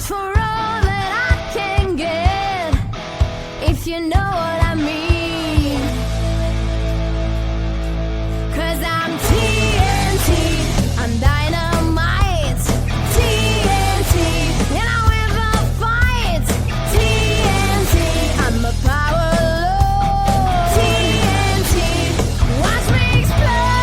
for all that I can get, if you know what I mean. 'Cause I'm TNT, I'm Dynamite, TNT, and I win the fight, TNT, I'm a power load, TNT, watch me explode.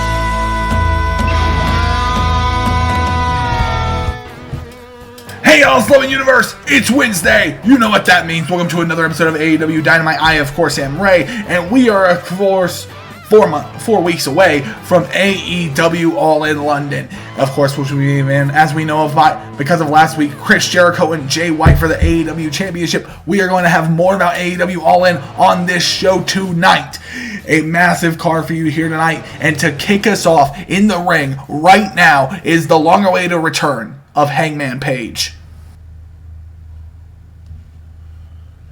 Hey y'all, Slovin Universe, it's Wednesday. You know what that means. Welcome to another episode of AEW Dynamite. I, of course, am Ray, and we are, of course, 4 weeks away from AEW All In London. Of course, which we in, as we know of, because of last week, Chris Jericho and Jay White for the AEW Championship. We are going to have more about AEW All In on this show tonight. A massive card for you here tonight, and to kick us off in the ring right now is the long-awaited return of Hangman Page.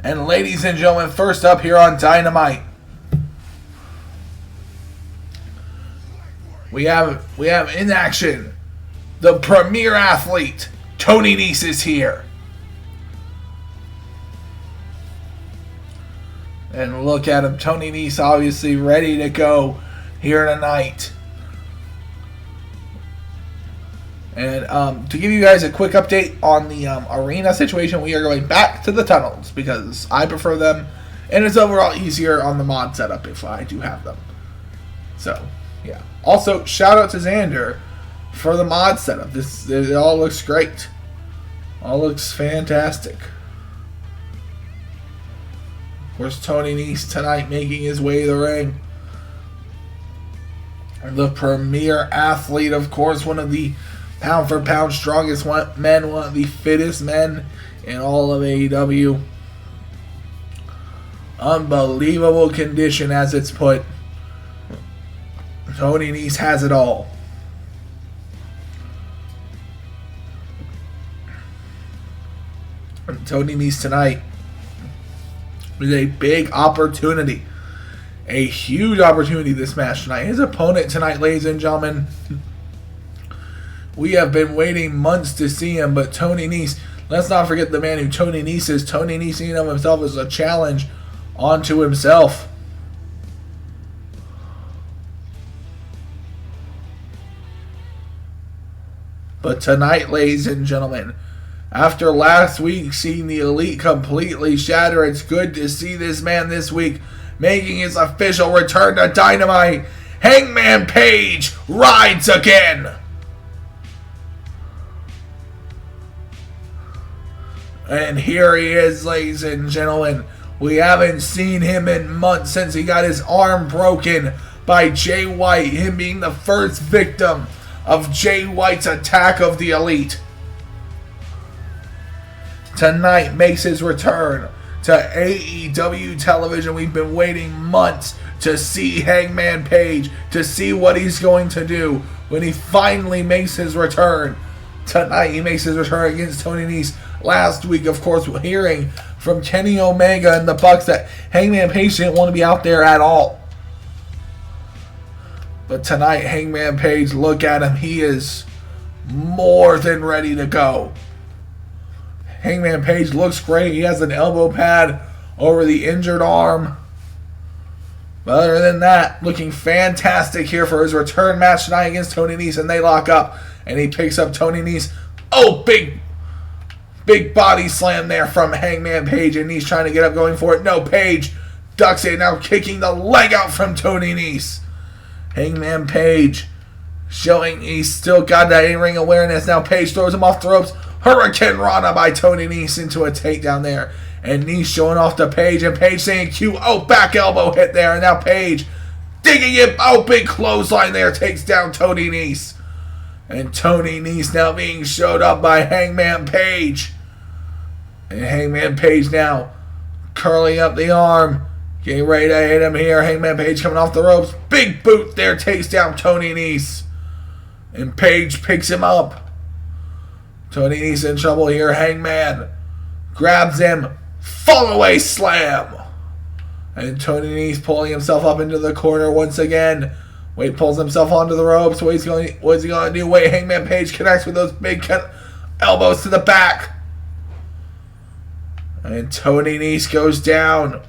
And ladies and gentlemen, first up here on Dynamite, we have in action the premier athlete, Tony Nese, is here. And look at him, Tony Nese, obviously ready to go here tonight. And to give you guys a quick update on the arena situation, we are going back to the tunnels because I prefer them, and it's overall easier on the mod setup if I do have them. So, yeah. Also, shout out to Xander for the mod setup. It all looks great. All looks fantastic. Of course, Tony Nese tonight making his way to the ring. And the premier athlete, of course, one of the pound for pound strongest men, one of the fittest men in all of AEW. Unbelievable condition, as it's put. Tony Nese has it all. And Tony Nese tonight is a big opportunity. A huge opportunity this match tonight. His opponent tonight, ladies and gentlemen, we have been waiting months to see him, but Tony Nese, let's not forget the man who Tony Nese is. Tony Nese in of himself is a challenge onto himself. But tonight, ladies and gentlemen, after last week seeing the Elite completely shatter, it's good to see this man this week making his official return to Dynamite. Hangman Page rides again. And here he is, ladies and gentlemen. We haven't seen him in months since he got his arm broken by Jay White, him being the first victim of Jay White's attack of the Elite. Tonight makes his return to AEW television. We've been waiting months to see Hangman Page, to see what he's going to do when he finally makes his return. Tonight he makes his return against Tony Nese. Last week, of course, we're hearing from Kenny Omega and the Bucks that Hangman Page didn't want to be out there at all. But tonight, Hangman Page, look at him. He is more than ready to go. Hangman Page looks great. He has an elbow pad over the injured arm. But other than that, looking fantastic here for his return match tonight against Tony Nese. And they lock up. And he picks up Tony Nese. Oh, big body slam there from Hangman Page. And he's trying to get up, going for it. No, Page ducks it. Now kicking the leg out from Tony Nese. Hangman Page showing he's still got that in-ring awareness. Now Page throws him off the ropes. Hurricane Rana by Tony Nese into a takedown there. And Nese showing off to Page. And Page saying Q. Oh, back elbow hit there. And now Page digging it. Oh, big clothesline there. Takes down Tony Nese. And Tony Nese now being showed up by Hangman Page. And Hangman Page now curling up the arm. Getting ready to hit him here. Hangman Page coming off the ropes. Big boot there. Takes down Tony Nese. And Page picks him up. Tony Nese in trouble here. Hangman grabs him. Fall away slam. And Tony Nese pulling himself up into the corner once again. Wade pulls himself onto the ropes. What's he going to do? Wade, Hangman Page connects with those big elbows to the back. And Tony Nese goes down.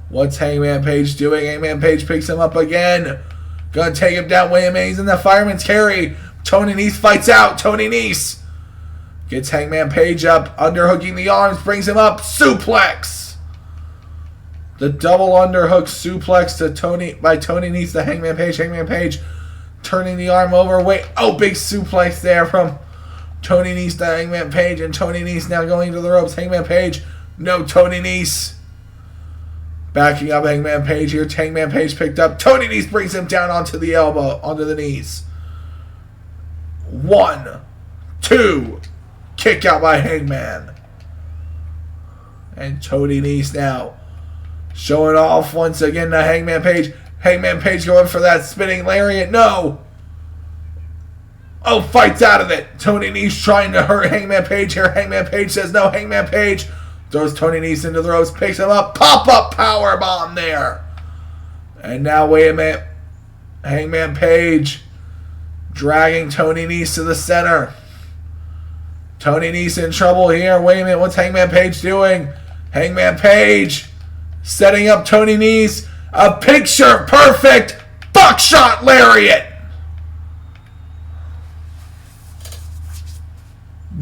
What's Hangman Page doing? Hangman Page picks him up again. Gonna take him down. Wait a minute. He's in the fireman's carry. Tony Nese fights out. Tony Nese gets Hangman Page up. Underhooking the arms. Brings him up. Suplex. The double underhook suplex to Tony Nese to Hangman Page. Hangman Page turning the arm over. Wait. Oh, big suplex there from Tony Nese to Hangman Page. And Tony Nese now going to the ropes. Hangman Page. No, Tony Nese. Backing up Hangman Page here. Hangman Page picked up. Tony Nese brings him down onto the elbow, onto the knees. 1, 2. Kick out by Hangman. And Tony Nese now showing off once again to Hangman Page. Hangman Page going for that spinning lariat. No. Oh, fights out of it. Tony Nese trying to hurt Hangman Page here. Hangman Page says no. Hangman Page throws Tony Nese into the ropes, picks him up, pop-up powerbomb there. And now, wait a minute. Hangman Page dragging Tony Nese to the center. Tony Nese in trouble here. Wait a minute, what's Hangman Page doing? Hangman Page setting up Tony Nese. A picture-perfect buckshot lariat.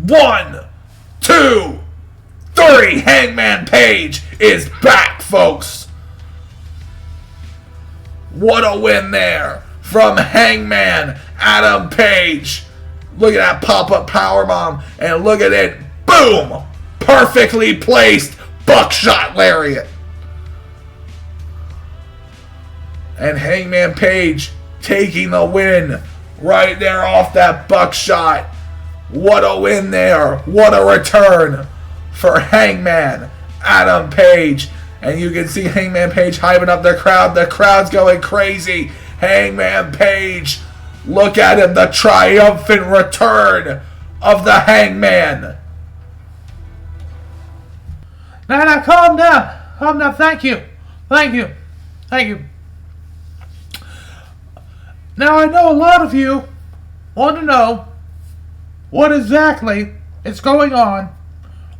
1, 2, 3. Hangman Page is back, folks. What a win there from Hangman Adam Page. Look at that pop-up powerbomb, and look at it. Boom! Perfectly placed buckshot lariat. And Hangman Page taking the win right there off that buckshot. What a win there. What a return for Hangman Adam Page. And you can see Hangman Page hyping up the crowd. The crowd's going crazy. Hangman Page. Look at him. The triumphant return of the Hangman. Now, calm down. Calm down. Thank you. Thank you. Thank you. Now, I know a lot of you want to know what exactly is going on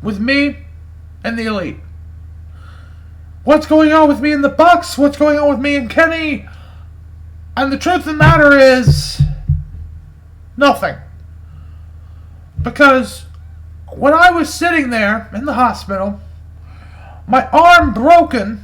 with me and the Elite. What's going on with me and the Bucks? What's going on with me and Kenny? And the truth of the matter is nothing. Because when I was sitting there in the hospital, my arm broken,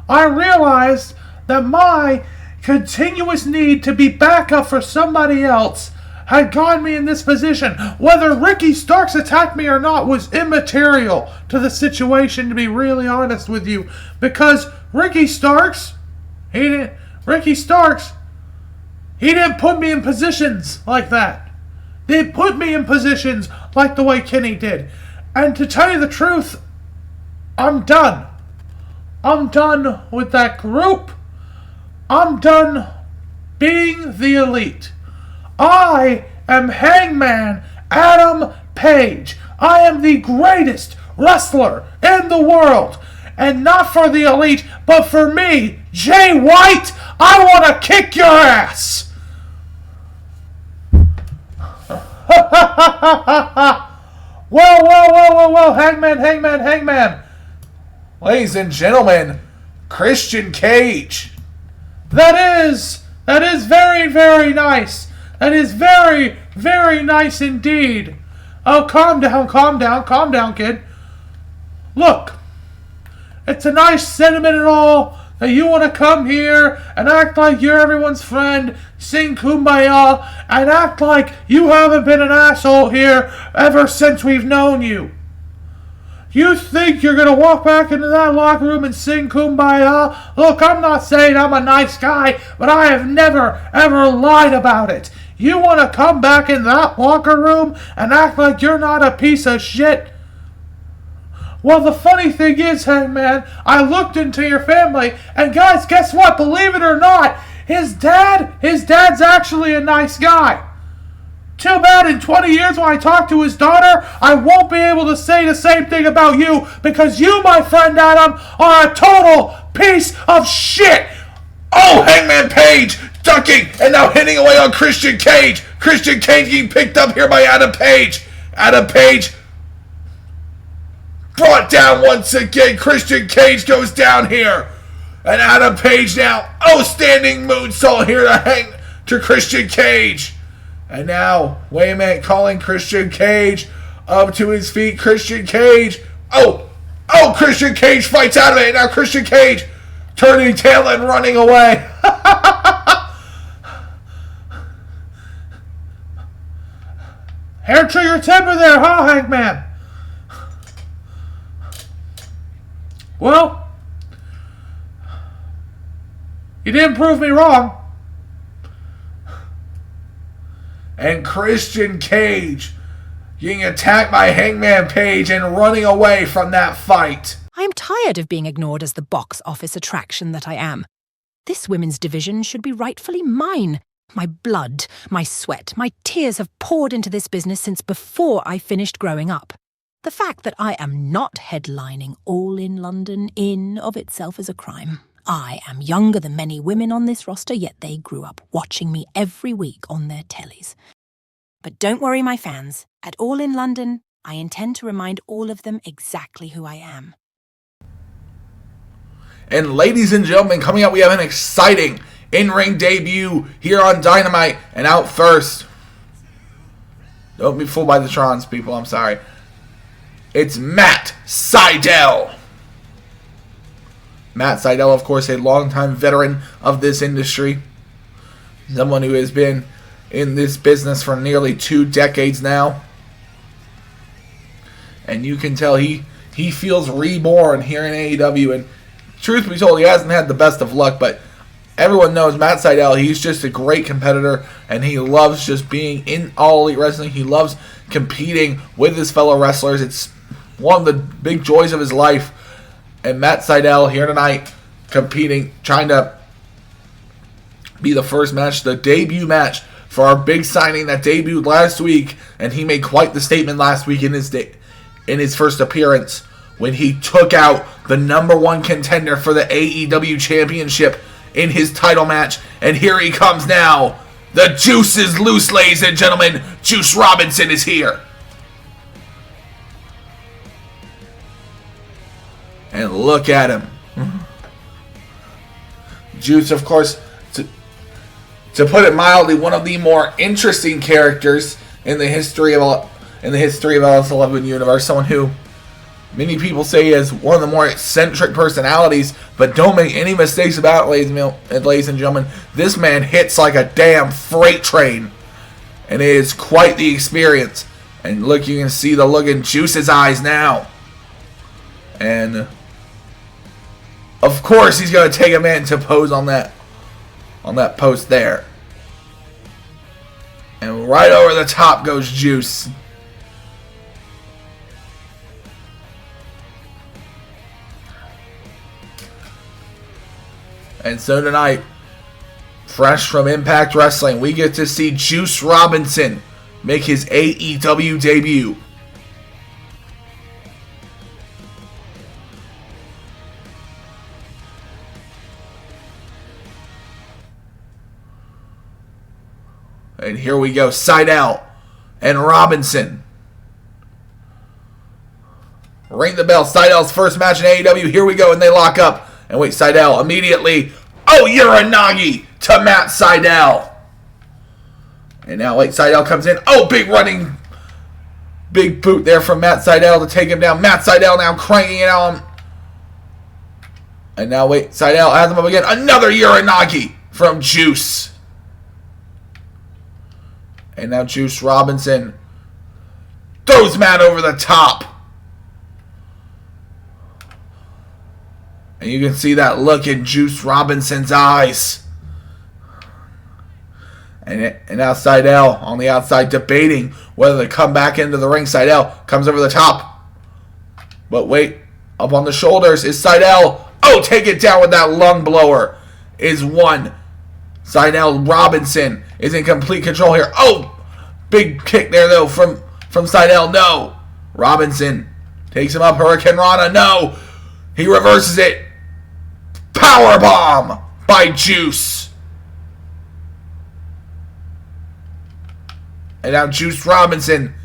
I realized that my continuous need to be backup for somebody else had gotten me in this position. Whether Ricky Starks attacked me or not was immaterial to the situation, to be really honest with you. Because Ricky Starks, he didn't put me in positions like that. They put me in positions like the way Kenny did. And to tell you the truth, I'm done. I'm done with that group. I'm done being the Elite. I am Hangman Adam Page. I am the greatest wrestler in the world. And not for the Elite, but for me, Jay White. I want to kick your ass. Whoa, Hangman. Ladies and gentlemen, Christian Cage. That is very, very nice. That is very, very nice indeed. Oh, calm down, kid. Look, it's a nice sentiment and all that you want to come here and act like you're everyone's friend, sing Kumbaya, and act like you haven't been an asshole here ever since we've known you. You think you're going to walk back into that locker room and sing Kumbaya? Look, I'm not saying I'm a nice guy, but I have never, ever lied about it. You want to come back in that locker room and act like you're not a piece of shit? Well, the funny thing is, Hangman, I looked into your family, and guys, guess what? Believe it or not, his dad's actually a nice guy. Too bad in 20 years when I talk to his daughter, I won't be able to say the same thing about you, because you, my friend Adam, are a total piece of shit. Oh, Hangman Page ducking and now hitting away on Christian Cage. Christian Cage getting picked up here by Adam Page. Adam Page brought down once again. Christian Cage goes down here. And Adam Page now, standing moonsault here to hang to Christian Cage. And now, wait a minute, calling Christian Cage up to his feet. Christian Cage, Christian Cage fights out of it. And now Christian Cage turning tail and running away. Hair to your temper there, huh, Hangman? Well, you didn't prove me wrong. And Christian Cage getting attacked by Hangman Page and running away from that fight. I am tired of being ignored as the box office attraction that I am. This women's division should be rightfully mine. My blood, my sweat, my tears have poured into this business since before I finished growing up. The fact that I am not headlining All In London in of itself is a crime. I am younger than many women on this roster, yet they grew up watching me every week on their tellies. But don't worry, my fans. At All In London, I intend to remind all of them exactly who I am. And ladies and gentlemen, coming up, we have an exciting in-ring debut here on Dynamite. And out first, don't be fooled by the Trons, people, I'm sorry. It's Matt Sydal. Matt Sydal, of course, a longtime veteran of this industry. Someone who has been in this business for nearly 2 decades now. And you can tell he feels reborn here in AEW. And truth be told, he hasn't had the best of luck, but everyone knows Matt Sydal, he's just a great competitor, and he loves just being in All Elite Wrestling. He loves competing with his fellow wrestlers. It's one of the big joys of his life. And Matt Sydal here tonight competing, trying to be the first match, the debut match for our big signing that debuted last week. And he made quite the statement last week in his first appearance when he took out the #1 contender for the AEW Championship in his title match. And here he comes now. The juice is loose, ladies and gentlemen. Juice Robinson is here. And look at him. Juice, of course, to put it mildly, one of the more interesting characters in the history of LS11 universe. Someone who many people say is one of the more eccentric personalities, but don't make any mistakes about it, ladies and gentlemen. This man hits like a damn freight train, and it is quite the experience. And look, you can see the look in Juice's eyes now. And of course, he's going to take a minute to pose on that post there. And right over the top goes Juice. And so tonight, fresh from Impact Wrestling, we get to see Juice Robinson make his AEW debut. And here we go, Sydal and Robinson. Ring the bell, Sydal's first match in AEW. Here we go, and they lock up. And wait, Sydal immediately, Uranagi to Matt Sydal. And now, wait, Sydal comes in. Big boot there from Matt Sydal to take him down. Matt Sydal now cranking it on. And now, wait, Sydal has him up again. Another Uranagi from Juice. And now Juice Robinson throws Matt over the top. And you can see that look in Juice Robinson's eyes. And now Sydal on the outside debating whether to come back into the ring. Sydal comes over the top. But wait, up on the shoulders is Sydal. Take it down with that lung blower. Is one. Sydal Robinson is in complete control here. Big kick there though from Sydal. No. Robinson takes him up. Hurricane Rana. No. He reverses it. Powerbomb by Juice. And now Juice Robinson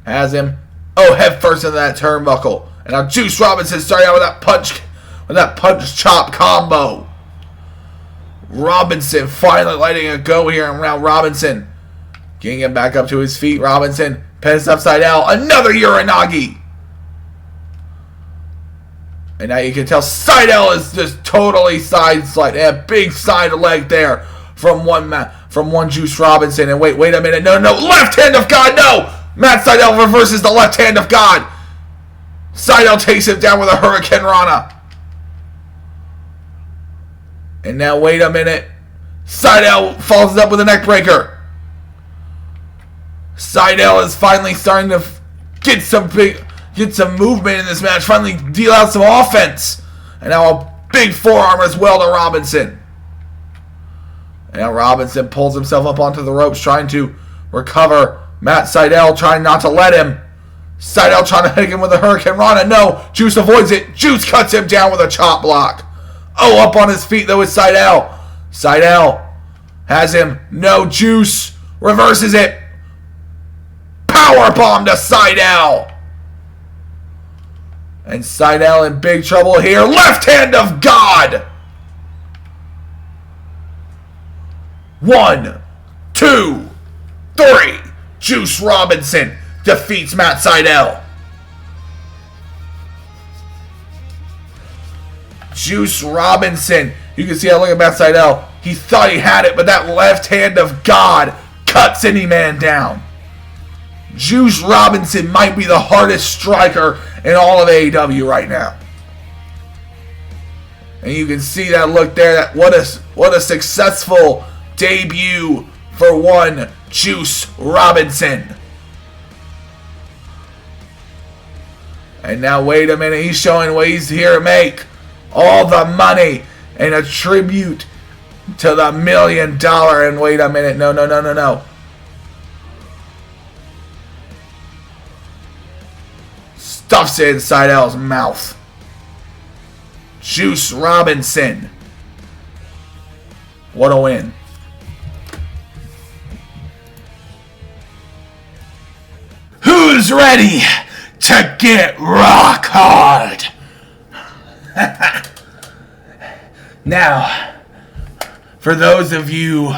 has him. Head first into that turnbuckle. And now Juice Robinson starting out with that punch chop combo. Robinson finally letting it go here, and now Robinson getting him back up to his feet. Robinson pins upside down. Another Uranagi. And now you can tell Seidel is just totally side-sliding. A big side leg there from one Juice Robinson. And wait a minute. No. Left hand of God. No. Matt Seidel reverses the left hand of God. Seidel takes him down with a Hurricane Rana. And now wait a minute. Seidel follows up with a neck breaker. Seidel is finally starting to get some movement in this match. Finally deal out some offense. And now a big forearm as well to Robinson. And now Robinson pulls himself up onto the ropes, trying to recover. Matt Seidel trying not to let him. Seidel trying to hit him with a Hurricane Rana. No, Juice avoids it. Juice cuts him down with a chop block. Oh, up on his feet though is Seidel. Seidel has him. No, Juice reverses it. Powerbomb to Seidel. And Seidel in big trouble here. Left hand of God. 1, 2, 3. Juice Robinson defeats Matt Seidel. Juice Robinson. You can see how look at Matt Seidel. He thought he had it, but that left hand of God cuts any man down. Juice Robinson might be the hardest striker in all of AEW right now. And you can see that look there. That what a successful debut for one Juice Robinson. And now wait a minute. He's showing what he's here to make. All the money and a tribute to the $1 million. And wait a minute. No. Stuffs it in Seidel's mouth. Juice Robinson. What a win. Who's ready to get rock hard? Now, for those of you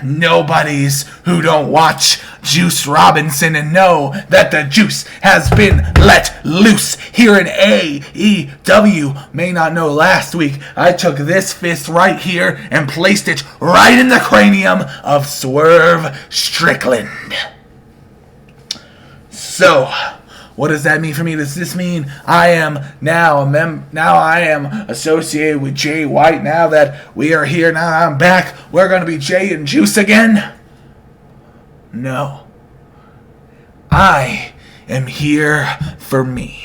nobodies who don't watch Juice Robinson and know that the juice has been let loose here in AEW, may not know last week I took this fist right here and placed it right in the cranium of Swerve Strickland. So, what does that mean for me? Does this mean I am now I am associated with Jay White? Now that we are here, now I'm back, we're going to be Jay and Juice again? No. I am here for me.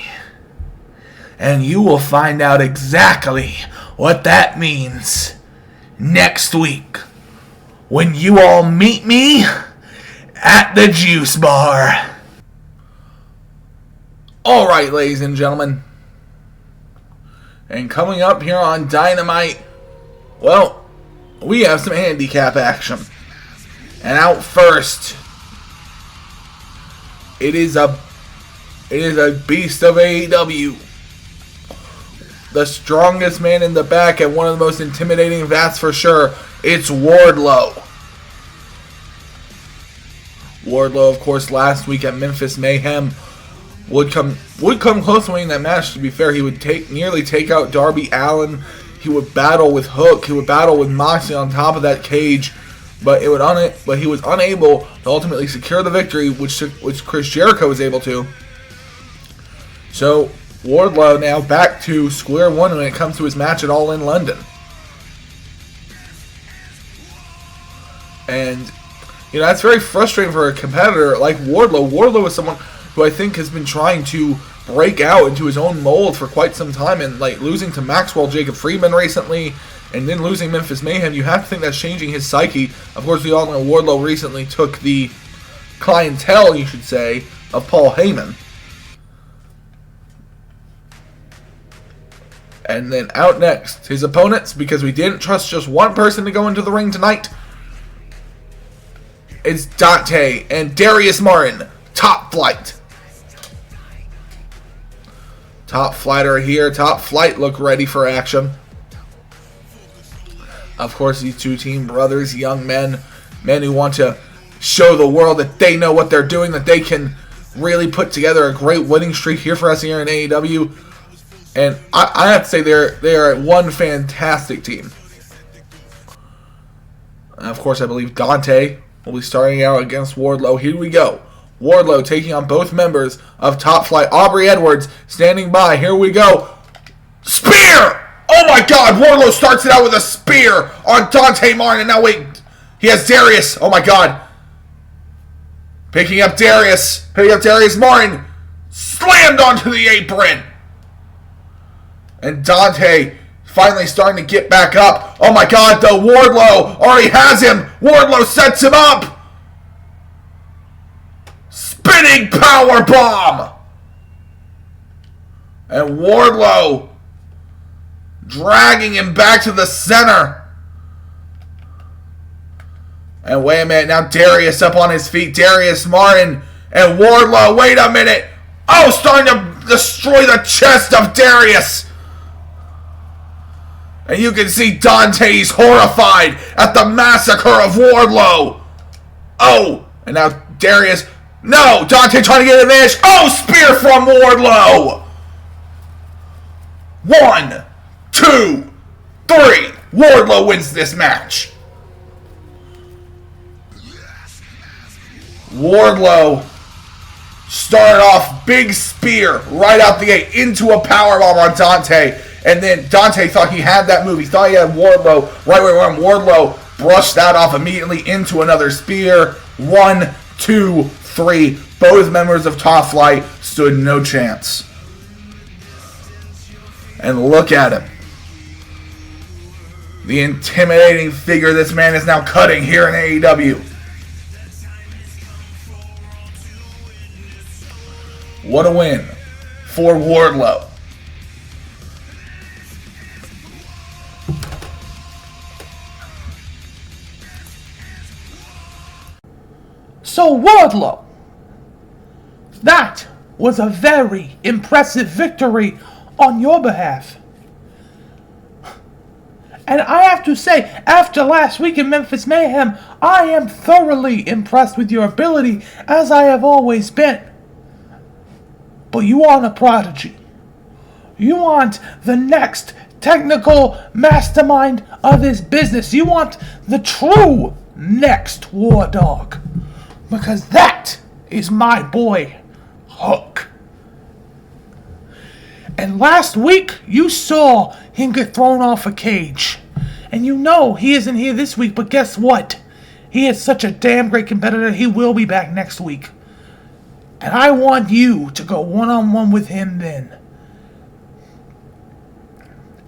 And you will find out exactly what that means next week when you all meet me at the Juice Bar. Alright, ladies and gentlemen. And coming up here on Dynamite, well, we have some handicap action. And out first, it is a beast of AEW. The strongest man in the back and one of the most intimidating, that's for sure. It's Wardlow. Wardlow, of course, last week at Memphis Mayhem would come close to winning that match. To be fair, he would nearly take out Darby Allin. He would battle with Hook. He would battle with Moxley on top of that cage, but he was unable to ultimately secure the victory, which Chris Jericho was able to. So Wardlow now back to square one when it comes to his match at All In London. And that's very frustrating for a competitor like Wardlow. Wardlow is someone who I think has been trying to break out into his own mold for quite some time, and losing to Maxwell Jacob Friedman recently, and then losing Memphis Mayhem, you have to think that's changing his psyche. Of course, we all know Wardlow recently took the clientele, you should say, of Paul Heyman. And then out next, his opponents, because we didn't trust just one person to go into the ring tonight, it's Dante and Darius Martin, Top Flight. Top Flight are here. Top Flight look ready for action. Of course, these two team brothers, young men who want to show the world that they know what they're doing, that they can really put together a great winning streak here for us here in AEW. And I have to say they are one fantastic team. And of course, I believe Dante will be starting out against Wardlow. Here we go. Wardlow taking on both members of Top Flight. Aubrey Edwards standing by. Here we go. Spear! Oh my God! Wardlow starts it out with a spear on Dante Martin. And now wait, he has Darius. Oh my God. Picking up Darius Martin. Slammed onto the apron. And Dante finally starting to get back up. Oh my God, though. Wardlow already has him. Wardlow sets him up. Spinning power bomb. And Wardlow dragging him back to the center. And wait a minute, now Darius up on his feet. Darius Martin and Wardlow. Wait a minute. Oh, starting to destroy the chest of Darius. And you can see Dante's horrified at the massacre of Wardlow. Oh, and now Darius. No, Dante trying to get an advantage. Oh, spear from Wardlow. 1, 2, 3. Wardlow wins this match. Wardlow started off big spear right out the gate into a powerbomb on Dante. And then Dante thought he had that move. He thought he had Wardlow right where he went. Wardlow brushed that off immediately into another spear. 1, 2, 3. Both members of Top Flight stood no chance. And look at him. The intimidating figure this man is now cutting here in AEW. What a win for Wardlow. So Wardlow, that was a very impressive victory on your behalf. And I have to say, after last week in Memphis Mayhem, I am thoroughly impressed with your ability, as I have always been. But you aren't a prodigy. You aren't the next technical mastermind of this business. You want the true next War Dog. Because that is my boy, Hook. And last week, you saw him get thrown off a cage. And you know he isn't here this week, but guess what? He is such a damn great competitor, he will be back next week. And I want you to go one-on-one with him then.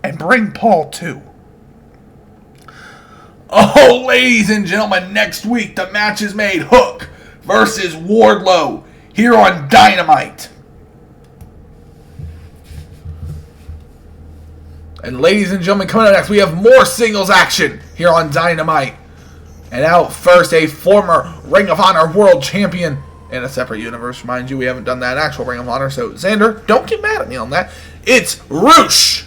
And bring Paul too. Oh, ladies and gentlemen, next week the match is made. Hook versus Wardlow here on Dynamite. And ladies and gentlemen, coming up next, we have more singles action here on Dynamite. And out first, a former Ring of Honor World Champion in a separate universe. Mind you, we haven't done that actual Ring of Honor, so Xander, don't get mad at me on that. It's Roosh.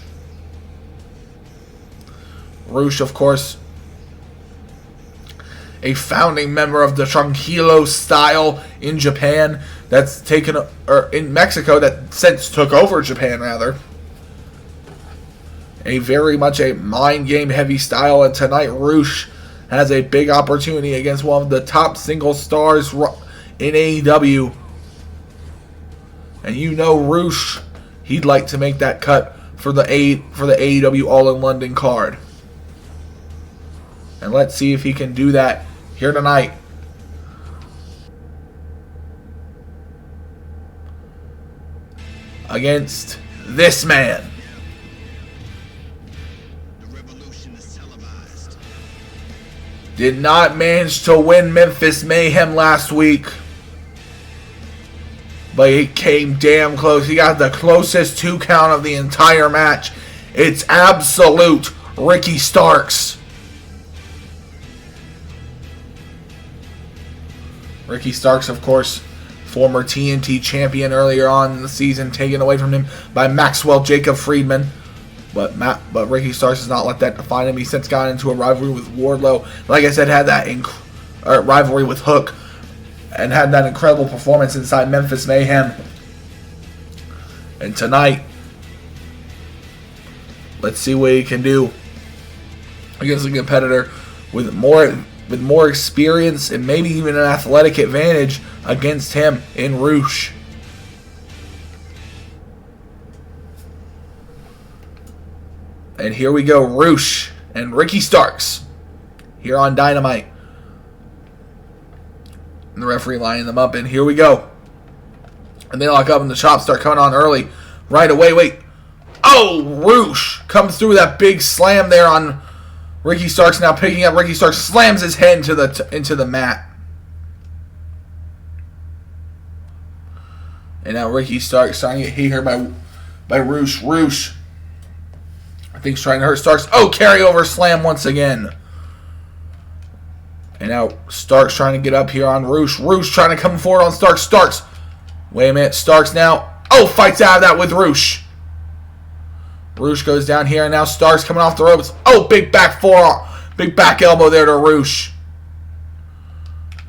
Roosh, of course, a founding member of the Tranquilo style in Japan that's taken, or in Mexico that since took over Japan, rather. A very much a mind game heavy style, and tonight Roosh has a big opportunity against one of the top single stars in AEW. And you know Roosh, he'd like to make that cut for the AEW All In London card. And let's see if he can do that here tonight. Against this man. Did not manage to win Memphis Mayhem last week. But he came damn close. He got the closest 2 count of the entire match. It's absolute Ricky Starks. Ricky Starks, of course, former TNT champion earlier on in the season, taken away from him by Maxwell Jacob Friedman. But Ricky Starks has not let that define him. He's since gotten into a rivalry with Wardlow. Like I said, had that rivalry with Hook, and had that incredible performance inside Memphis Mayhem. And tonight, let's see what he can do against a competitor with more experience and maybe even an athletic advantage against him in Roosh. And here we go, Roosh and Ricky Starks here on Dynamite. And the referee lining them up, and here we go. And they lock up, and the chops start coming on early. Right away, wait. Oh, Roosh comes through that big slam there on Ricky Starks. Now picking up, Ricky Starks slams his head into the mat. And now Ricky Starks trying to get hit here by Roosh. Roosh, I think, he's trying to hurt Starks. Oh, carryover slam once again. And now Starks trying to get up here on Roosh. Roosh trying to come forward on Starks. Starks. Wait a minute. Starks now. Oh, fights out of that with Roosh. Roosh goes down here, and now Starks coming off the ropes. Oh, big back forearm. Big back elbow there to Roosh.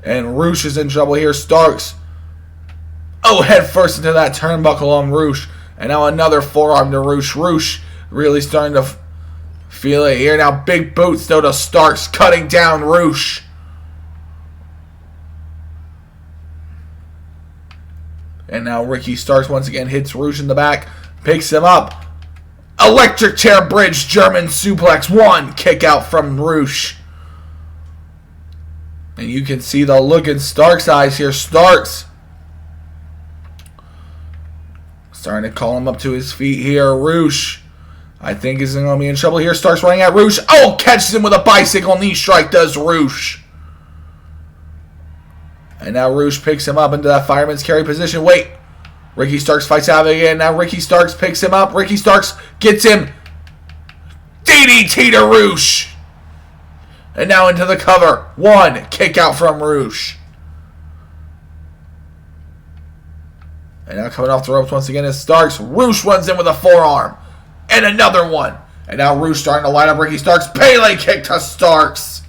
And Roosh is in trouble here. Starks. Oh, head first into that turnbuckle on Roosh. And now another forearm to Roosh. Roosh really starting to feel it here. Now big boots though to Starks, cutting down Roosh. And now Ricky Starks once again hits Roosh in the back. Picks him up. Electric chair bridge German suplex. One kick out from Roosh. And you can see the look in Starks' eyes here. Starks starting to call him up to his feet here. Roosh, I think, is going to be in trouble here. Starks running at Roosh. Oh, catches him with a bicycle knee strike, does Roosh. And now Roosh picks him up into that fireman's carry position. Wait. Ricky Starks fights out of it again. Now Ricky Starks picks him up. Ricky Starks gets him. DDT to Roosh. And now into the cover. One kick out from Roosh. And now coming off the ropes once again is Starks. Roosh runs in with a forearm. And another one. And now Roosh starting to line up Ricky Starks. Pele kick to Starks.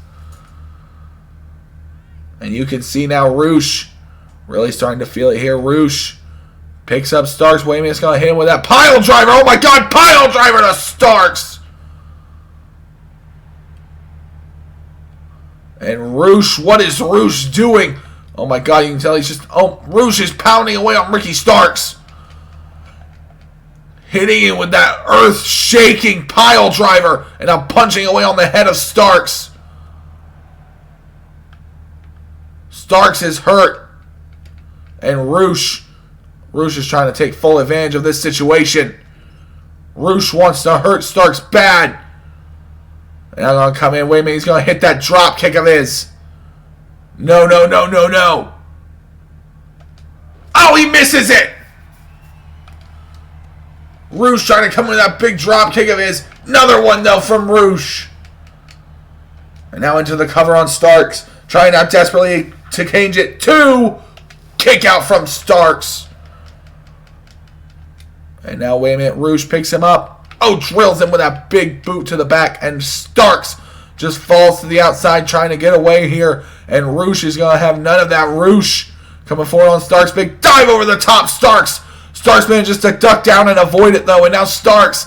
And you can see now Roosh really starting to feel it here. Roosh picks up Starks. Wait a minute, it's going to hit him with that pile driver. Oh my God, pile driver to Starks. And Roosh, what is Roosh doing? Oh my God, you can tell he's just... Oh, Roosh is pounding away on Ricky Starks. Hitting him with that earth-shaking pile driver. And now punching away on the head of Starks. Starks is hurt. And Roosh is trying to take full advantage of this situation. Roosh wants to hurt Starks bad. And I'm going to come in. Wait a minute, he's going to hit that drop kick of his. No, no, no, no, no. Oh, he misses it. Roosh trying to come with that big drop kick of his. Another one, though, from Roosh. And now into the cover on Starks. Trying out desperately to change it. Two. Kick out from Starks. And now, wait a minute. Roosh picks him up. Oh, drills him with that big boot to the back. And Starks just falls to the outside trying to get away here. And Roosh is going to have none of that. Roosh coming forward on Starks. Big dive over the top. Starks manages to duck down and avoid it, though. And now Starks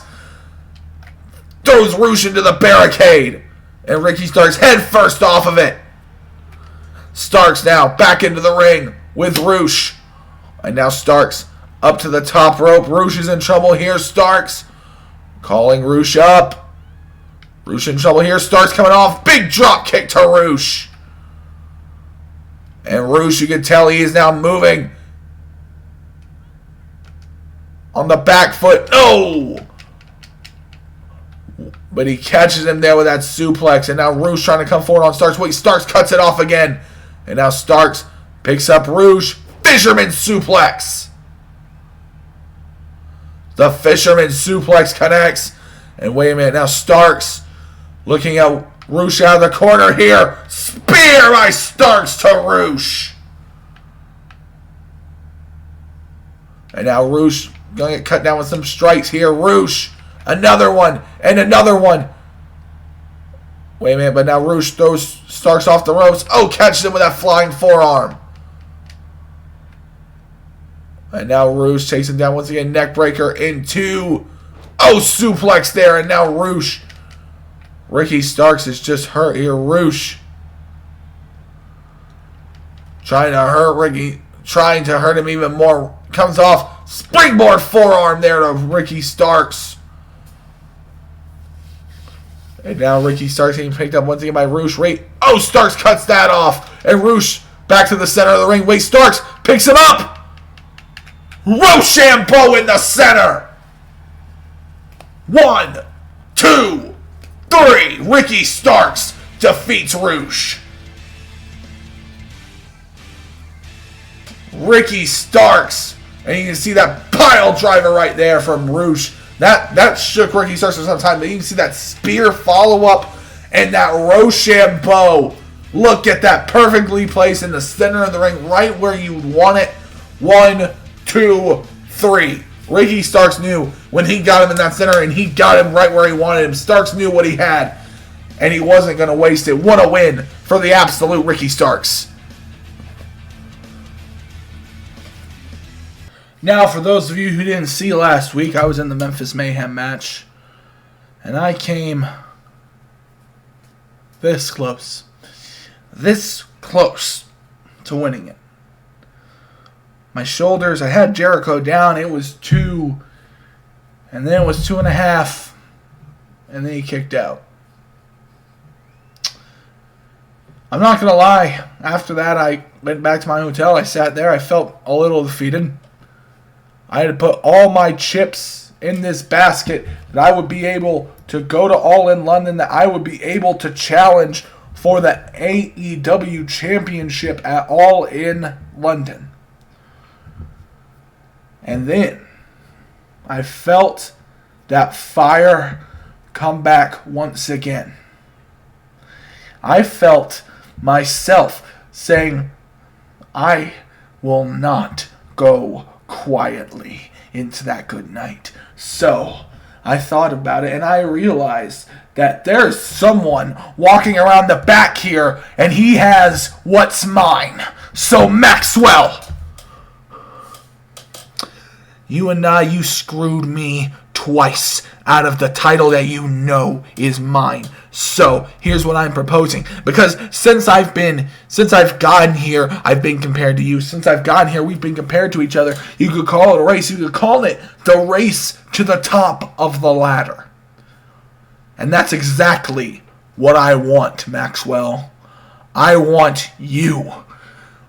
throws Roosh into the barricade. And Ricky Starks head first off of it. Starks now back into the ring with Roosh. And now Starks up to the top rope. Roosh is in trouble here. Starks calling Roosh up. Roosh in trouble here. Starks coming off. Big drop kick to Roosh. And Roosh, you can tell he is now moving on the back foot. No! But he catches him there with that suplex. And now Roosh trying to come forward on Starks. Wait, Starks cuts it off again. And now Starks picks up Roosh. Fisherman suplex. The fisherman suplex connects. And wait a minute. Now Starks looking at Roosh out of the corner here. Spear by Starks to Roosh. And now Roosh going to get cut down with some strikes here. Roosh, another one, and another one. Wait a minute, but now Roosh throws Starks off the ropes. Oh, catches him with that flying forearm. And now Roosh takes him down once again. Neck breaker into... Oh, suplex there, and now Roosh. Ricky Starks is just hurt here. Roosh trying to hurt Ricky, trying to hurt him even more. Comes off. Springboard forearm there to Ricky Starks. And now Ricky Starks getting picked up once again by Roosh. Oh, Starks cuts that off. And Roosh back to the center of the ring. Wait, Starks picks him up. Rochambeau in the center. 1, 2, 3. Ricky Starks defeats Roosh. Ricky Starks. And you can see that pile driver right there from Roosh. That shook Ricky Starks for some time. But you can see that spear follow-up and that Rochambeau. Look at that, perfectly placed in the center of the ring, right where you want it. 1, 2, 3. Ricky Starks knew when he got him in that center, and he got him right where he wanted him. Starks knew what he had, and he wasn't going to waste it. What a win for the absolute Ricky Starks. Now, for those of you who didn't see last week, I was in the Memphis Mayhem match, and I came this close to winning it. My shoulders, I had Jericho down. It was 2, and then it was 2.5, and then he kicked out. I'm not going to lie. After that, I went back to my hotel. I sat there. I felt a little defeated. I had to put all my chips in this basket that I would be able to go to All In London, that I would be able to challenge for the AEW Championship at All In London. And then I felt that fire come back once again. I felt myself saying, I will not go quietly into that good night. So I thought about it, and I realized that there's someone walking around the back here, and he has what's mine. So Maxwell, you screwed me twice out of the title that you know is mine. So here's what I'm proposing. Because since I've gotten here, I've been compared to you. Since I've gotten here, we've been compared to each other. You could call it a race. You could call it the race to the top of the ladder. And that's exactly what I want, Maxwell. I want you,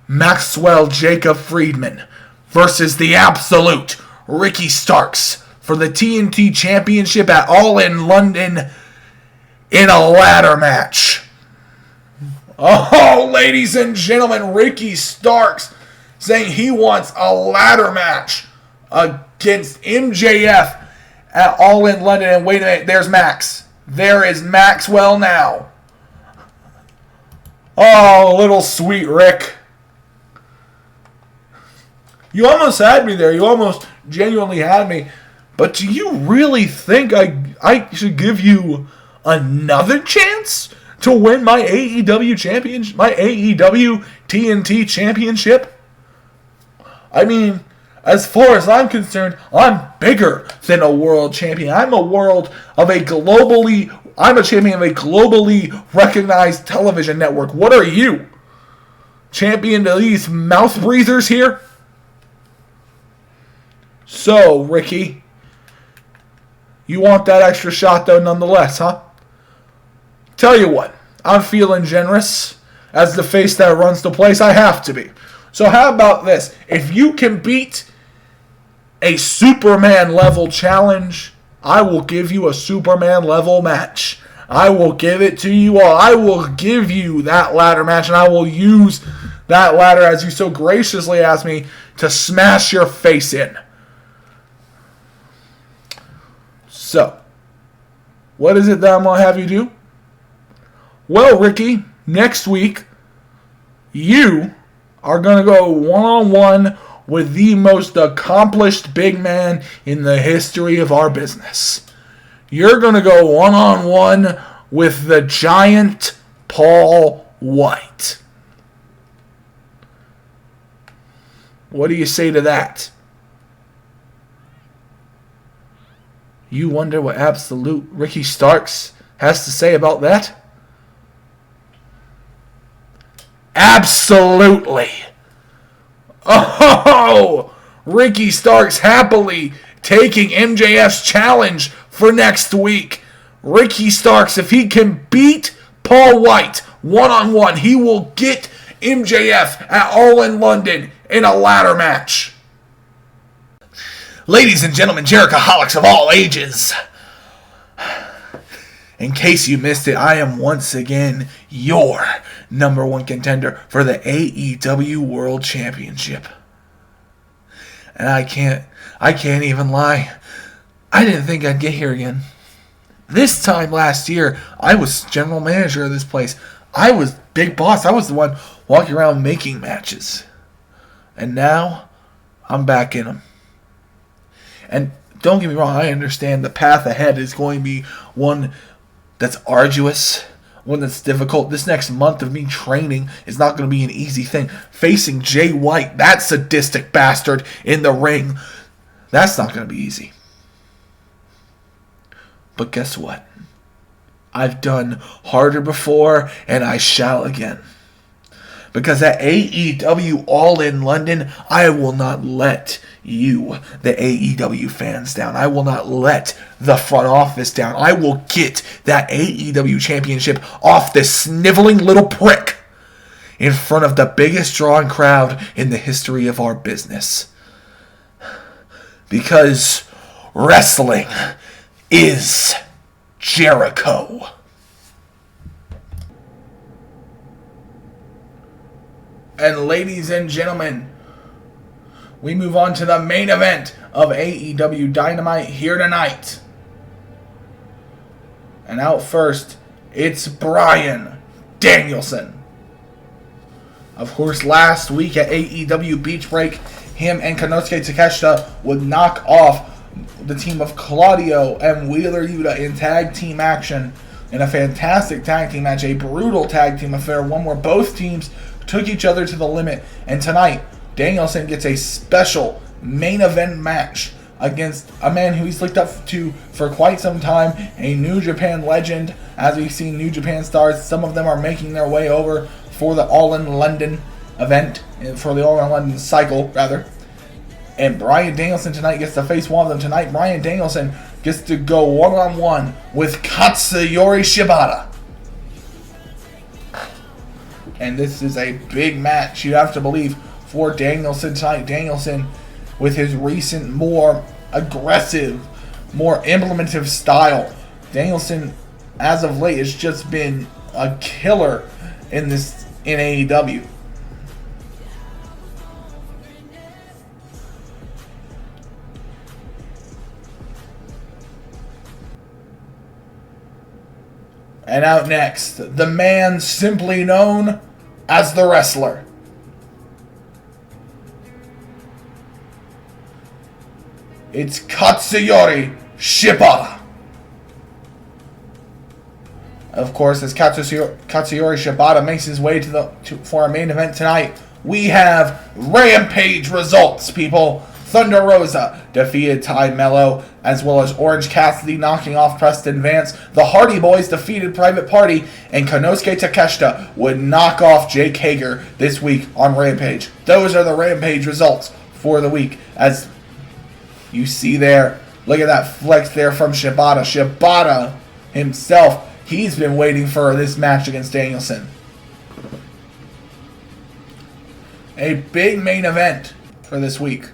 Maxwell Jacob Friedman, versus the absolute Ricky Starks for the TNT Championship at All In London in a ladder match. Oh, ladies and gentlemen, Ricky Starks saying he wants a ladder match against MJF at All In London. And wait a minute, there's Max. There is Maxwell now. Oh, little sweet Rick. You almost had me there. You almost genuinely had me. But do you really think I should give you another chance to win my AEW championship, my AEW TNT championship? I mean, as far as I'm concerned, I'm bigger than a world champion. I'm a champion of a globally recognized television network. What are you? Champion to these mouth breathers here? So, Ricky, you want that extra shot though nonetheless, huh? Tell you what, I'm feeling generous. As the face that runs the place, I have to be. So how about this? If you can beat a Superman level challenge, I will give you a Superman level match. I will give it to you all. I will give you that ladder match, and I will use that ladder, as you so graciously asked me, to smash your face in. So, what is it that I'm going to have you do? Well, Ricky, next week, you are going to go one-on-one with the most accomplished big man in the history of our business. You're going to go one-on-one with the giant Paul White. What do you say to that? You wonder what absolute Ricky Starks has to say about that? Absolutely. Oh, Ricky Starks happily taking MJF's challenge for next week. Ricky Starks, if he can beat Paul White one-on-one, he will get MJF at All In London in a ladder match. Ladies and gentlemen, Jerichoholics of all ages, in case you missed it, I am once again your number one contender for the AEW World Championship. And I can't even lie, I didn't think I'd get here again. This time last year, I was general manager of this place. I was big boss. I was the one walking around making matches. And now, I'm back in them. And don't get me wrong, I understand the path ahead is going to be one that's arduous, one that's difficult. This next month of me training is not going to be an easy thing. Facing Jay White, that sadistic bastard, in the ring, that's not going to be easy. But guess what? I've done harder before, and I shall again. Because at AEW All In London, I will not let you, the AEW fans, down. I will not let the front office down. I will get that AEW championship off this sniveling little prick in front of the biggest drawing crowd in the history of our business. Because wrestling is Jericho. And ladies and gentlemen, we move on to the main event of AEW Dynamite here tonight. And out first, it's Bryan Danielson. Of course, last week at AEW Beach Break, him and Konosuke Takeshita would knock off the team of Claudio and Wheeler Yuta in tag team action in a fantastic tag team match, a brutal tag team affair, one where both teams took each other to the limit. And tonight, Danielson gets a special main event match against a man who he's looked up to for quite some time, a New Japan legend. As we've seen New Japan stars, some of them are making their way over for the All In London event, for the All In London cycle, rather. And Bryan Danielson tonight gets to face one of them. Tonight, Bryan Danielson gets to go one-on-one with Katsuyori Shibata. And this is a big match, you have to believe, for Danielson tonight. Danielson, with his recent, more aggressive, more implementative style. Danielson, as of late, has just been a killer in AEW. And out next, the man simply known as the Wrestler. It's Katsuyori Shibata. Of course, as Katsuyori Shibata makes his way for our main event tonight, we have Rampage results, people. Thunder Rosa defeated Ty Mello, as well as Orange Cassidy knocking off Preston Vance. The Hardy Boys defeated Private Party, and Konosuke Takeshita would knock off Jake Hager this week on Rampage. Those are the Rampage results for the week. As you see there, look at that flex there from Shibata. Shibata himself, he's been waiting for this match against Danielson. A big main event for this week,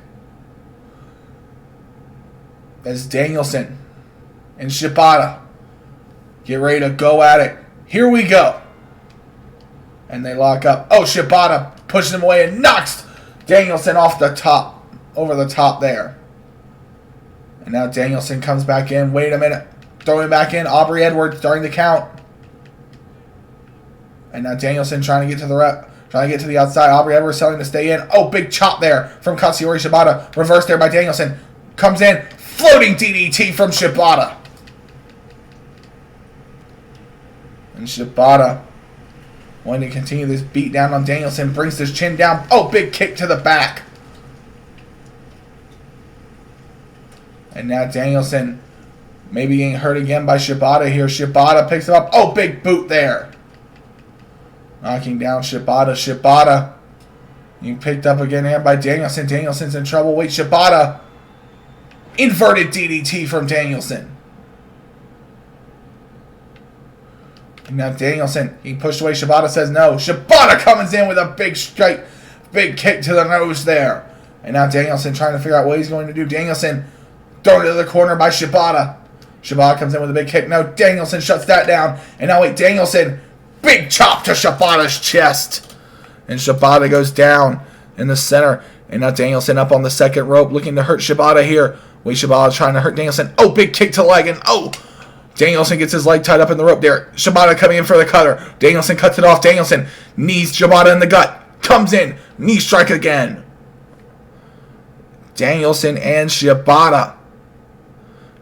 as Danielson and Shibata get ready to go at it. Here we go. And they lock up. Oh, Shibata pushes him away and knocks Danielson off the top, over the top there. And now Danielson comes back in. Wait a minute. Throwing back in. Aubrey Edwards starting to count. And now Danielson trying to get to the Trying to get to the outside. Aubrey Edwards telling to stay in. Oh, big chop there from Katsuyori Shibata. Reverse there by Danielson. Comes in. Floating DDT from Shibata. And Shibata wanting to continue this beat down on Danielson. Brings his chin down. Oh, big kick to the back. And now Danielson maybe getting hurt again by Shibata here. Shibata picks him up. Oh, big boot there. Knocking down Shibata. Shibata being picked up again here by Danielson. Danielson's in trouble. Wait, Shibata. Inverted DDT from Danielson. And now Danielson, he pushed away. Shibata says no. Shibata comes in with a big straight, big kick to the nose there. And now Danielson trying to figure out what he's going to do. Danielson thrown to the corner by Shibata. Shibata comes in with a big kick. No, Danielson shuts that down. And now wait, Danielson, big chop to Shibata's chest. And Shibata goes down in the center. And now Danielson up on the second rope looking to hurt Shibata here. Wait, Shibata trying to hurt Danielson. Oh, big kick to the leg. And oh, Danielson gets his leg tied up in the rope there. Shibata coming in for the cutter. Danielson cuts it off. Danielson knees Shibata in the gut. Comes in. Knee strike again. Danielson and Shibata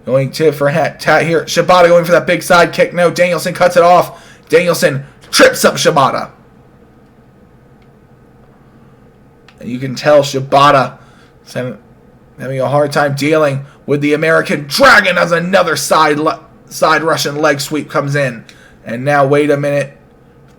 going tit for tat here. Shibata going for that big side kick. No, Danielson cuts it off. Danielson trips up Shibata. And you can tell Shibata is having a hard time dealing with the American Dragon as another side Russian leg sweep comes in. And now, wait a minute.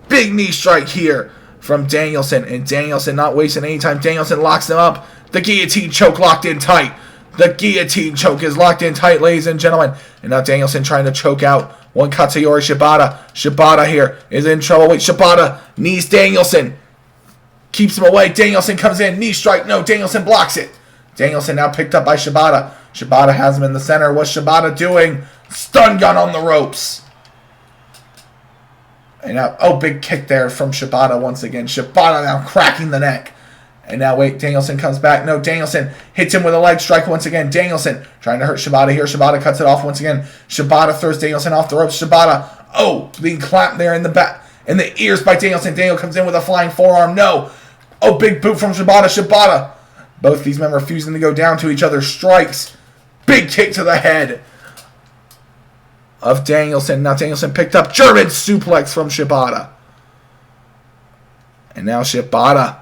Big knee strike here from Danielson. And Danielson not wasting any time. Danielson locks him up. The guillotine choke locked in tight. The guillotine choke is locked in tight, ladies and gentlemen. And now Danielson trying to choke out one Katsuyori Shibata. Shibata here is in trouble. Wait, Shibata knees Danielson. Keeps him away. Danielson comes in. Knee strike. No, Danielson blocks it. Danielson now picked up by Shibata. Shibata has him in the center. What's Shibata doing? Stun gun on the ropes. And now, oh, big kick there from Shibata once again. Shibata now cracking the neck. And now, wait, Danielson comes back. No, Danielson hits him with a leg strike once again. Danielson trying to hurt Shibata here. Shibata cuts it off once again. Shibata throws Danielson off the ropes. Shibata, oh, being clamped there in the back, in the ears by Danielson. Daniel comes in with a flying forearm. No. Oh, big boot from Shibata. Shibata. Both these men refusing to go down to each other's strikes. Big kick to the head of Danielson. Now Danielson picked up German suplex from Shibata. And now Shibata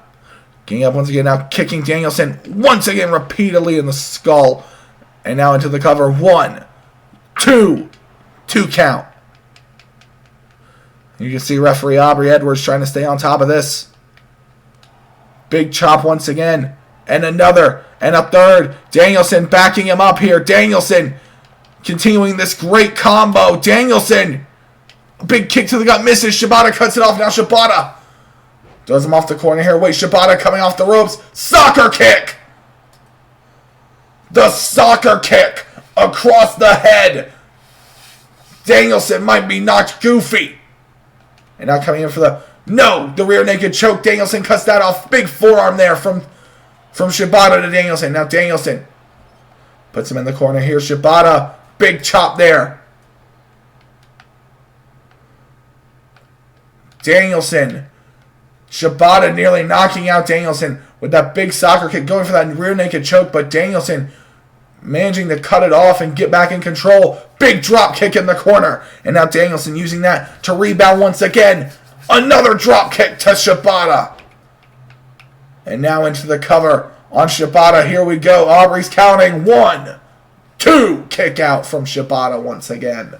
getting up once again, now kicking Danielson once again repeatedly in the skull. And now into the cover. 1, 2 count. You can see referee Aubrey Edwards trying to stay on top of this. Big chop once again. And another. And a third. Danielson backing him up here. Danielson continuing this great combo. Danielson. Big kick to the gut. Misses. Shibata cuts it off. Now Shibata does him off the corner here. Wait, Shibata coming off the ropes. Soccer kick. The soccer kick across the head. Danielson might be knocked goofy. And now coming in for the... No! The rear naked choke. Danielson cuts that off. Big forearm there from Shibata to Danielson. Now Danielson puts him in the corner here. Shibata. Big chop there. Danielson. Shibata nearly knocking out Danielson with that big soccer kick, going for that rear naked choke, but Danielson managing to cut it off and get back in control. Big drop kick in the corner. And now Danielson using that to rebound once again. Another drop kick to Shibata. And now into the cover on Shibata. Here we go. Aubrey's counting. 1, 2. Kick out from Shibata once again.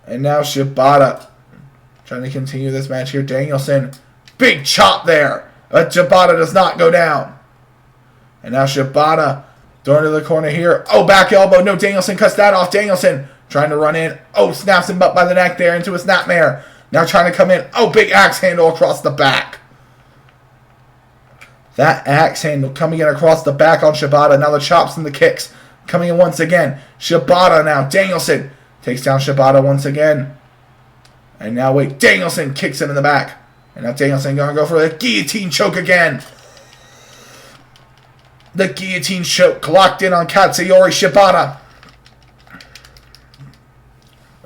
And now Shibata trying to continue this match here. Danielson. Big chop there. But Shibata does not go down. And now Shibata throwing to the corner here. Oh, back elbow. No, Danielson cuts that off. Danielson trying to run in. Oh, snaps him up by the neck there into a snapmare. Now trying to come in. Oh, big axe handle across the back. That axe handle coming in across the back on Shibata. Now the chops and the kicks coming in once again. Shibata now. Danielson takes down Shibata once again. And now wait. Danielson kicks him in the back. And now Danielson going to go for the guillotine choke again. The guillotine choke locked in on Katsuyori Shibata.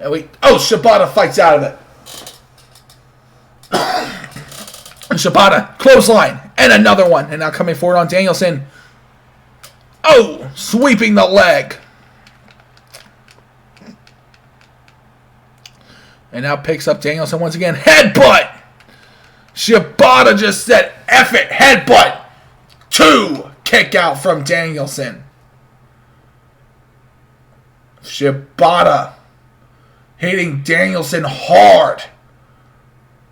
And Shibata fights out of it. And Shibata, clothesline, and another one. And now coming forward on Danielson. Oh, sweeping the leg. And now picks up Danielson once again. Headbutt! Shibata just said, F it, headbutt! 2, kick out from Danielson. Shibata hitting Danielson hard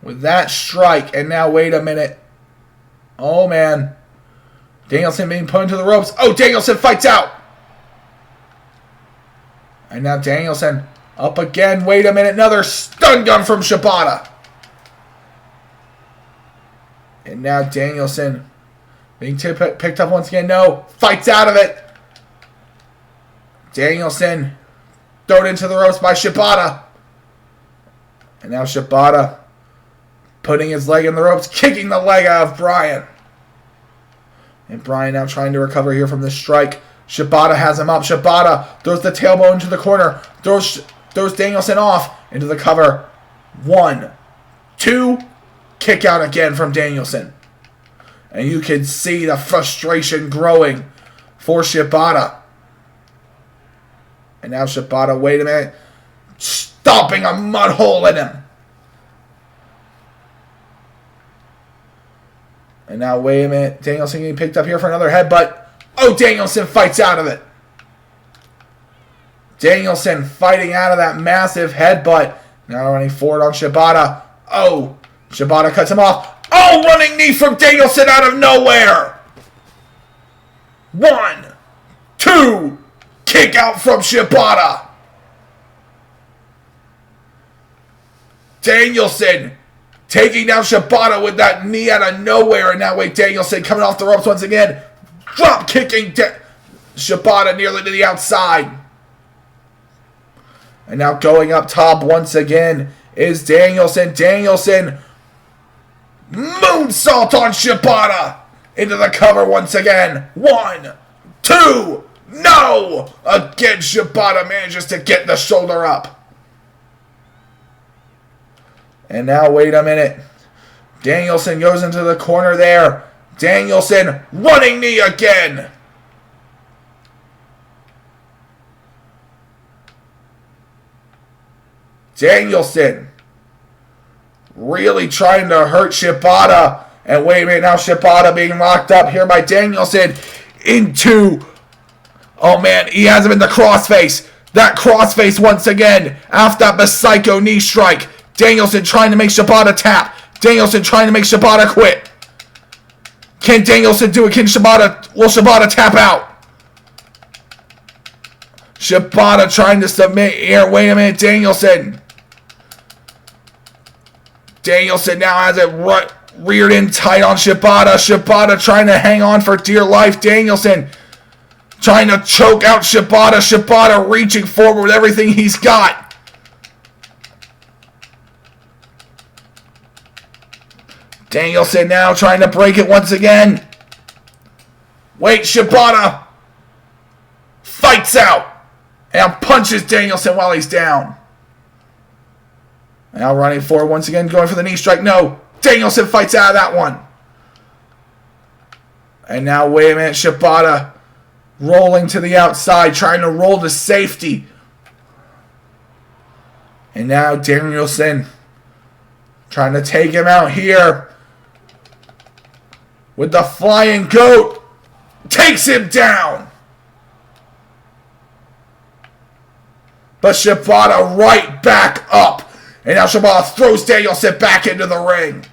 with that strike. And now, wait a minute. Oh, man. Danielson being put into the ropes. Oh, Danielson fights out. And now Danielson up again. Wait a minute. Another stun gun from Shibata. And now Danielson being picked up once again. No. Fights out of it. Danielson thrown into the ropes by Shibata. And now Shibata putting his leg in the ropes. Kicking the leg out of Bryan. And Bryan now trying to recover here from this strike. Shibata has him up. Shibata throws the tailbone into the corner. Throws Danielson off into the cover. 1, 2, kick out again from Danielson. And you can see the frustration growing for Shibata. And now Shibata, wait a minute, stomping a mud hole in him. And now, wait a minute, Danielson getting picked up here for another headbutt. Oh, Danielson fights out of it. Danielson fighting out of that massive headbutt. Now running forward on Shibata. Oh, Shibata cuts him off. Oh, running knee from Danielson out of nowhere. 1, 2, kick out from Shibata. Danielson taking down Shibata with that knee out of nowhere. And now, wait, Danielson coming off the ropes once again. Drop kicking Shibata nearly to the outside. And now going up top once again is Danielson. Danielson moonsault on Shibata into the cover once again. 1, 2, no! Again, Shibata manages to get the shoulder up. And now, wait a minute. Danielson goes into the corner there. Danielson running knee again. Danielson really trying to hurt Shibata. And wait a minute, now Shibata being locked up here by Danielson into... Oh man, he has him in the crossface. That crossface once again after that psycho knee strike. Danielson trying to make Shibata tap. Danielson trying to make Shibata quit. Can Danielson do it? Will Shibata tap out? Shibata trying to submit here. Wait a minute, Danielson. Danielson now has it reared in tight on Shibata. Shibata trying to hang on for dear life. Danielson trying to choke out Shibata. Shibata reaching forward with everything he's got. Danielson now trying to break it once again. Wait, Shibata fights out and punches Danielson while he's down. Now running forward once again, going for the knee strike. No, Danielson fights out of that one. And now, wait a minute, Shibata rolling to the outside, trying to roll to safety. And now Danielson trying to take him out here with the flying goat. Takes him down. But Shibata right back up. And now Shibata throws Danielson back into the ring.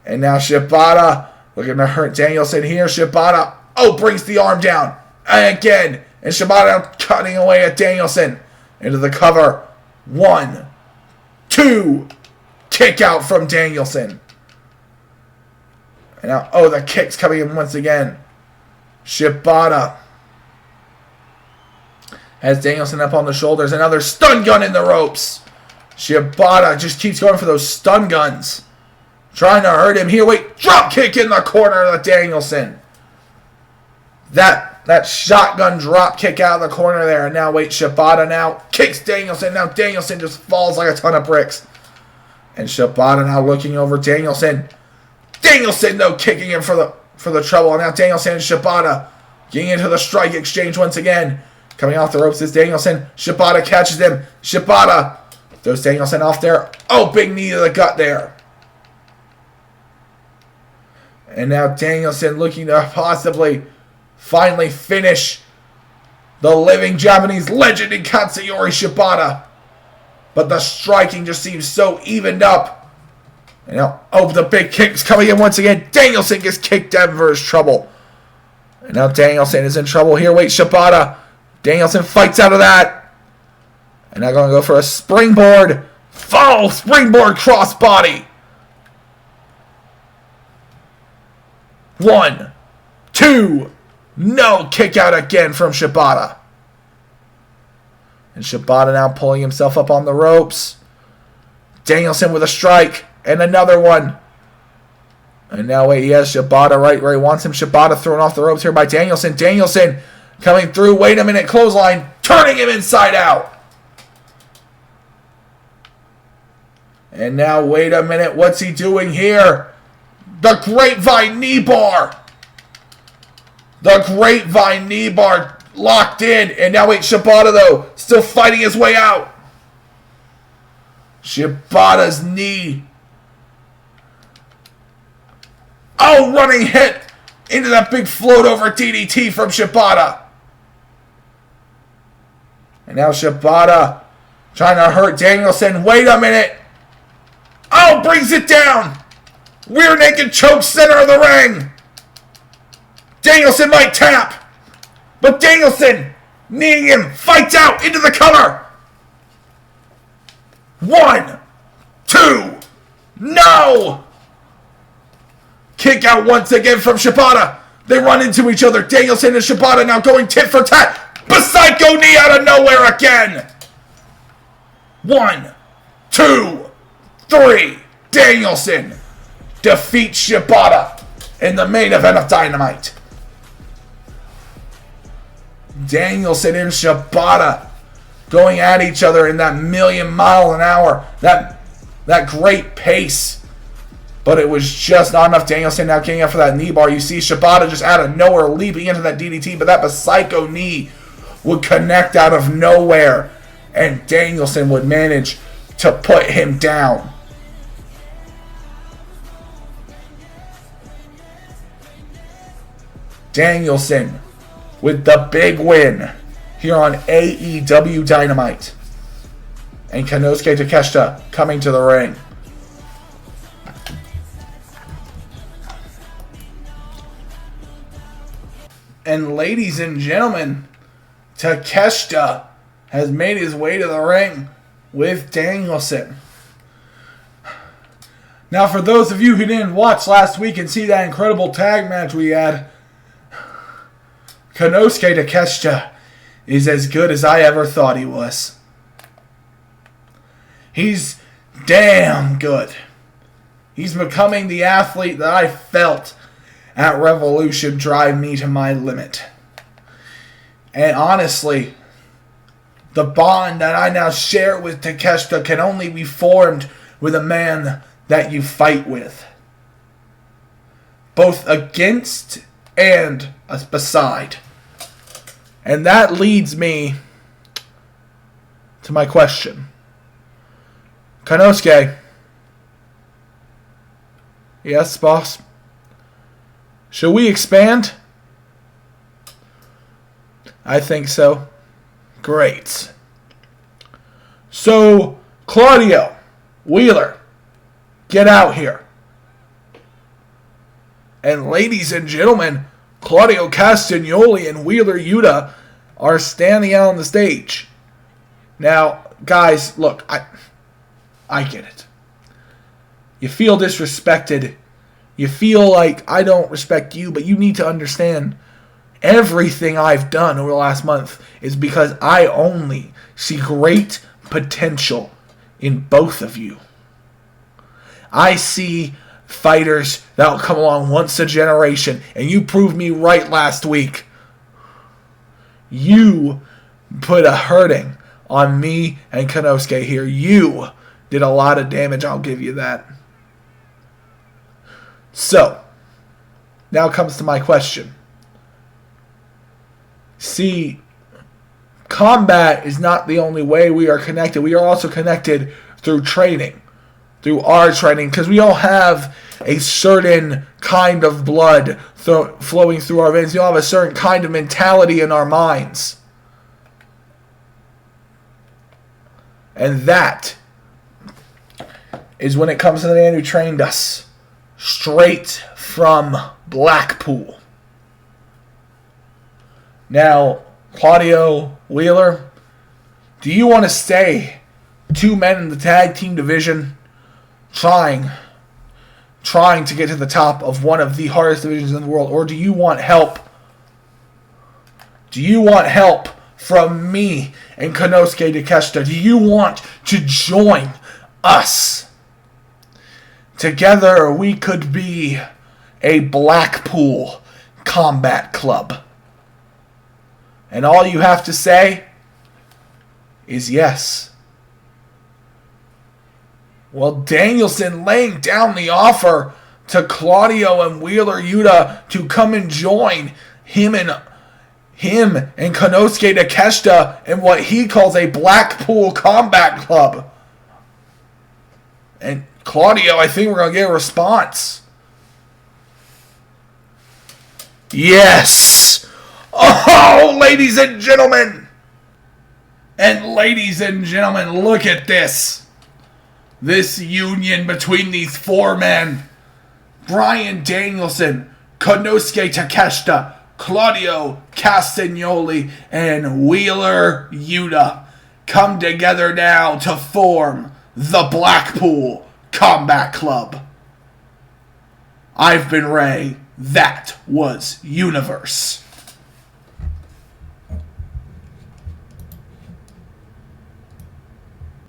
And now Shibata looking to hurt Danielson here. Shibata, brings the arm down. And again. And Shibata cutting away at Danielson. Into the cover. 1, 2. Kick out from Danielson. And now, the kick's coming in once again. Shibata has Danielson up on the shoulders. Another stun gun in the ropes. Shibata just keeps going for those stun guns. Trying to hurt him here. Wait, drop kick in the corner of Danielson. That that shotgun drop kick out of the corner there. And now wait, Shibata now kicks Danielson. Now Danielson just falls like a ton of bricks. And Shibata now looking over Danielson. Danielson though kicking him for the trouble. And now Danielson and Shibata getting into the strike exchange once again. Coming off the ropes is Danielson. Shibata catches him. Shibata throws Danielson off there. Oh, big knee to the gut there. And now Danielson looking to possibly finally finish the living Japanese legend in Katsuyori Shibata. But the striking just seems so evened up. And now, oh, the big kick's coming in once again. Danielson gets kicked down for his trouble. And now Danielson is in trouble here. Wait, Shibata. Danielson fights out of that. And now going to go for a springboard. Fall springboard crossbody. 1, 2. No, kick out again from Shibata. And Shibata now pulling himself up on the ropes. Danielson with a strike. And another one. And now wait, he has Shibata right where he wants him. Shibata thrown off the ropes here by Danielson. Danielson coming through. Wait a minute. Clothesline. Turning him inside out. And now wait a minute. What's he doing here? The Grapevine knee bar. The Grapevine knee bar locked in. And now wait, Shibata though. Still fighting his way out. Shibata's knee. Oh, running hit into that big float over DDT from Shibata. And now Shibata trying to hurt Danielson. Wait a minute. Oh, brings it down. Rear naked choke center of the ring. Danielson might tap. But Danielson, kneeing him, fights out into the cover. 1, 2. No. Kick out once again from Shibata. They run into each other. Danielson and Shibata now going tit for tat. Psycho knee out of nowhere again. 1, 2, 3. Danielson defeats Shibata in the main event of Dynamite. Danielson and Shibata going at each other in that 1,000,000 mph. That great pace. But it was just not enough. Danielson now getting up for that knee bar. You see Shibata just out of nowhere leaping into that DDT. But that Psycho knee would connect out of nowhere. And Danielson would manage to put him down. Danielson with the big win here on AEW Dynamite. And Konosuke Takeshita coming to the ring. And ladies and gentlemen, Takeshita has made his way to the ring with Danielson. Now, for those of you who didn't watch last week and see that incredible tag match we had, Konosuke Takeshita is as good as I ever thought he was. He's damn good. He's becoming the athlete that I felt at Revolution drive me to my limit. And honestly, the bond that I now share with Takeshita can only be formed with a man that you fight with. Both against and beside. And that leads me to my question. Konosuke. Yes, boss? Should we expand? I think so. Great. So, Claudio, Wheeler, get out here. And ladies and gentlemen, Claudio Castagnoli and Wheeler Yuta are standing out on the stage. Now, guys, look, I get it. You feel disrespected. You feel like I don't respect you, but you need to understand everything I've done over the last month is because I only see great potential in both of you. I see fighters that will come along once a generation, and you proved me right last week. You put a hurting on me and Konosuke here. You did a lot of damage, I'll give you that. So, now comes to my question. See, combat is not the only way we are connected. We are also connected through training. Through our training. Because we all have a certain kind of blood flowing through our veins. We all have a certain kind of mentality in our minds. And that is when it comes to the man who trained us. Straight from Blackpool. Now, Claudio, Wheeler, do you want to stay 2 men in the tag team division trying to get to the top of one of the hardest divisions in the world? Or do you want help? Do you want help from me and Konosuke Takeshita? Do you want to join us? Together we could be a Blackpool Combat Club. And all you have to say is yes. Well, Danielson laying down the offer to Claudio and Wheeler Yuta to come and join him and Konosuke Takeshita in what he calls a Blackpool Combat Club. And Claudio, I think we're going to get a response. Yes! Oh, ladies and gentlemen! And ladies and gentlemen, look at this. This union between these 4 men. Bryan Danielson, Konosuke Takeshita, Claudio Castagnoli, and Wheeler Yuta come together now to form the Blackpool Combat Club. I've been Ray. That was Universe.